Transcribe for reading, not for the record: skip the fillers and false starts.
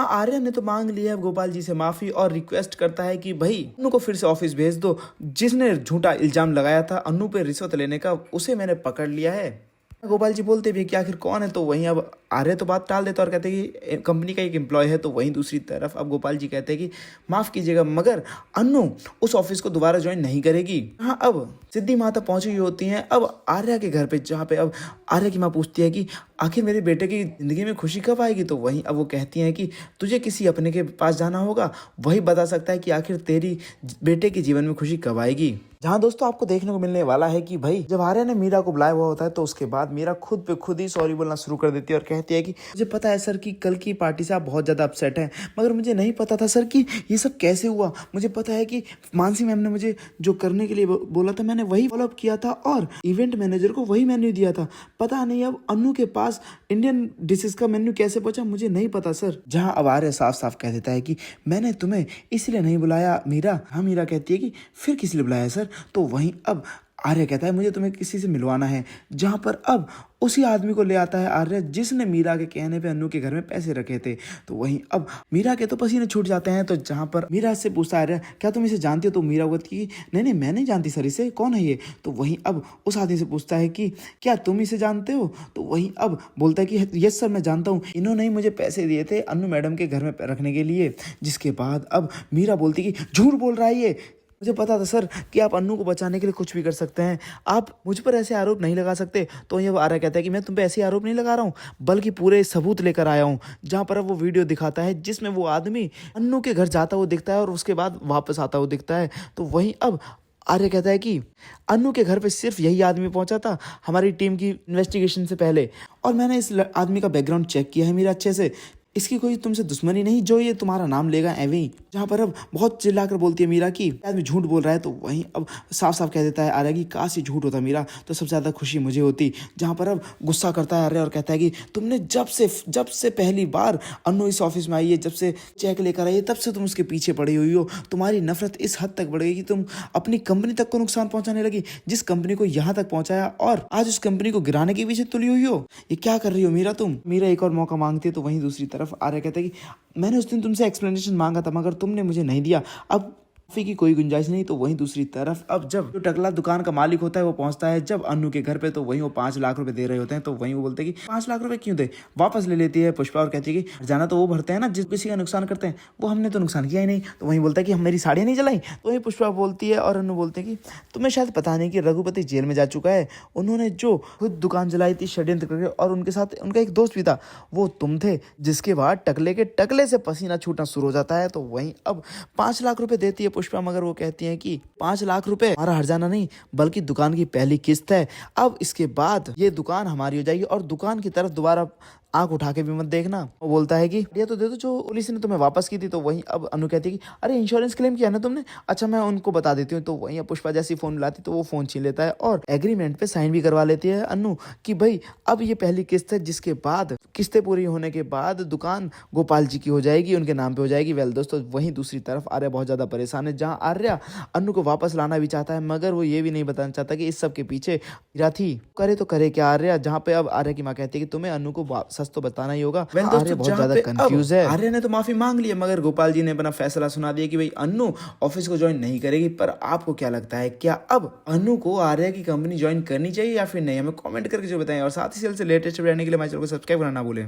हाँ, आर्या ने तो मांग लिया है गोपाल जी से माफी और रिक्वेस्ट करता है कि भाई अन्नू को फिर से ऑफिस भेज दो। जिसने झूठा इल्जाम लगाया था अन्नू पे रिश्वत लेने का, उसे मैंने पकड़ लिया है। गोपाल जी बोलते भी कि आखिर कौन है, तो वहीं अब आर्य तो बात टाल देता और कहते हैं कि कंपनी का एक एम्प्लॉय है। तो वहीं दूसरी तरफ अब गोपाल जी कहते हैं कि माफ़ कीजिएगा मगर अन्नू उस ऑफिस को दोबारा ज्वाइन नहीं करेगी। हाँ, अब सिद्धि माता पहुंची हुई होती हैं अब आर्या के घर पे, जहाँ पे अब आर्या की माँ पूछती है कि आखिर मेरे बेटे की ज़िंदगी में खुशी कब आएगी। तो वहीं अब वो कहती हैं कि तुझे किसी अपने के पास जाना होगा, वही बता सकता है कि आखिर तेरी बेटे के जीवन में खुशी कब आएगी। जहाँ दोस्तों आपको देखने को मिलने वाला है कि भाई जब आर्या ने मीरा को बुलाया हुआ होता है तो उसके बाद मीरा खुद पे खुद ही सॉरी बोलना शुरू कर देती है और कहती है कि मुझे पता है सर कि कल की पार्टी से आप बहुत ज़्यादा अपसेट हैं, मगर मुझे नहीं पता था सर कि ये सब कैसे हुआ। मुझे पता है कि मानसी मैम ने मुझे जो करने के लिए बोला था मैंने वही फॉलोअप किया था और इवेंट मैनेजर को वही मेन्यू दिया था। पता नहीं अब अन्नू के पास इंडियन डिशेस का मेन्यू कैसे पहुंचा, मुझे नहीं पता सर। जहाँ अब आर्या साफ साफ कह देता है कि मैंने तुम्हें इसलिए नहीं बुलाया मीरा। हाँ, मीरा कहती है कि फिर किस लिए बुलाया सर। तो वहीं अब आर्य कहता है मुझे तुम्हें किसी से मिलवाना है। जहाँ पर अब उसी आदमी को ले आता है आर्य जिसने मीरा के कहने पे अन्नू के घर में पैसे रखे थे। तो वहीं अब मीरा के तो पसीने छूट जाते हैं। तो जहाँ पर मीरा से पूछता है आर्य क्या तुम इसे जानती हो। तो मीरा बोलती कि नहीं नहीं मैं नहीं जानती सर, इसे कौन है ये। तो वहीं अब उस आदमी से पूछता है कि क्या तुम इसे जानते हो। तो वहीं अब बोलता है कि यस सर मैं जानता हूँ, इन्होंने ही मुझे पैसे दिए थे अन्नू मैडम के घर में रखने के लिए। जिसके बाद अब मीरा बोलती कि झूठ बोल रहा है ये, मुझे पता था सर कि आप अन्नू को बचाने के लिए कुछ भी कर सकते हैं, आप मुझ पर ऐसे आरोप नहीं लगा सकते। तो ये आर्या कहता है कि मैं तुम पे ऐसे आरोप नहीं लगा रहा हूँ बल्कि पूरे सबूत लेकर आया हूँ। जहाँ पर अब वो वीडियो दिखाता है जिसमें वो आदमी अन्नू के घर जाता हुआ दिखता है और उसके बाद वापस आता हुआ दिखता है। तो वहीं अब आर्य कहता है कि अन्नू के घर पे सिर्फ यही आदमी पहुंचा था हमारी टीम की इन्वेस्टिगेशन से पहले, और मैंने इस आदमी का बैकग्राउंड चेक किया है मेरा अच्छे से, इसकी कोई तुमसे दुश्मनी नहीं जो ये तुम्हारा नाम लेगा एवे ही। जहाँ पर अब बहुत चिल्लाकर बोलती है मीरा की आदमी झूठ बोल रहा है। तो वहीं अब साफ साफ कह देता है आर्या की काश ये झूठ होता मीरा तो सबसे ज़्यादा खुशी मुझे होती। जहाँ पर अब गुस्सा करता है आर्या और कहता है कि तुमने जब से पहली बार अन्नू इस ऑफिस में आई है, जब से चेक लेकर आई है तब से तुम उसके पीछे पड़ी हुई हो। तुम्हारी नफरत इस हद तक बढ़ गई कि तुम अपनी कंपनी तक को नुकसान पहुंचाने लगी, जिस कंपनी को यहाँ तक पहुंचाया, और आज उस कंपनी को गिराने के पीछे तुली हुई हो। ये क्या कर रही हो मीरा तुम। मीरा एक और मौका मांगती है। तो वहीं दूसरी तरफ आर्या कहता है कि मैंने उस दिन तुमसे एक्सप्लेनेशन मांगा था मगर तुमने मुझे नहीं दिया, अब माफी की कोई गुंजाइश नहीं। तो वहीं दूसरी तरफ अब जब जो टकला दुकान का मालिक होता है वो पहुंचता है जब अन्नू के घर पे, तो वहीं वो 5 लाख रुपए दे रहे होते हैं। तो वहीं वो बोलते हैं कि 5 लाख रुपए क्यों दे, वापस ले लेती है पुष्पा और कहती है कि जाना तो वो भरते हैं ना जिस किसी का नुकसान करते हैं, वो हमने तो नुकसान किया ही नहीं। तो वहीं बोलता है कि हम मेरी साड़ियाँ नहीं जलाई। तो वहीं पुष्पा बोलती है और अन्नू बोलते हैं कि तुम्हें शायद पता नहीं कि रघुपति जेल में जा चुका है, उन्होंने जो खुद दुकान जलाई थी षड्यंत्र करके, और उनके साथ उनका एक दोस्त भी था, वो तुम थे। जिसके बाद टकले के टकले से पसीना छूटना शुरू हो जाता है। तो वहीं अब 5 लाख रुपए देती है पुष्पा, मगर वो कहती है कि 5 लाख रुपए हमारा हर्जाना नहीं बल्कि दुकान की पहली किस्त है, अब इसके बाद ये दुकान हमारी हो जाएगी और दुकान की तरफ दोबारा आंख उठा के भी मत देखना। वो बोलता है कि ये तो दे दो जो पुलिस ने तुम्हें वापस की थी। तो वहीं अब अनु कहती है कि अरे इंश्योरेंस क्लेम किया ना तुमने, अच्छा मैं उनको बता देती हूँ। तो वहीं अब पुष्पा जैसी फोन मिलाती तो वो फोन छीन लेता है और एग्रीमेंट पे साइन भी करवा लेती है अनु कि भाई अब ये पहली किस्त है, जिसके बाद किस्तें पूरी होने के बाद दुकान गोपाल जी की हो जाएगी, उनके नाम पे हो जाएगी। वेल दोस्तों, वहीं दूसरी तरफ आर्या बहुत ज्यादा परेशान है। जहाँ आर्या अनु को वापस लाना भी चाहता है मगर वो ये भी नहीं बताना चाहता कि इस सब के पीछे मीरा थी। करे तो करे क्या आर्या। जहाँ पे अब आर्या की माँ कहती है कि तुम्हें अनु को सच तो बताना ही होगा। आर्या बहुत ज्यादा कंफ्यूज है। आर्या ने तो माफी मांग ली है मगर गोपाल जी ने अपना फैसला सुना दिया कि भाई अनु ऑफिस को ज्वाइन नहीं करेगी। पर आपको क्या लगता है, क्या अब अनु को आर्या की कंपनी ज्वाइन करनी चाहिए या फिर नहीं? हमें कमेंट करके जो बताएं और साथ ही से लेटेस्ट रहने के लिए हमारे चैनल को सब्सक्राइब करना ना भूलें।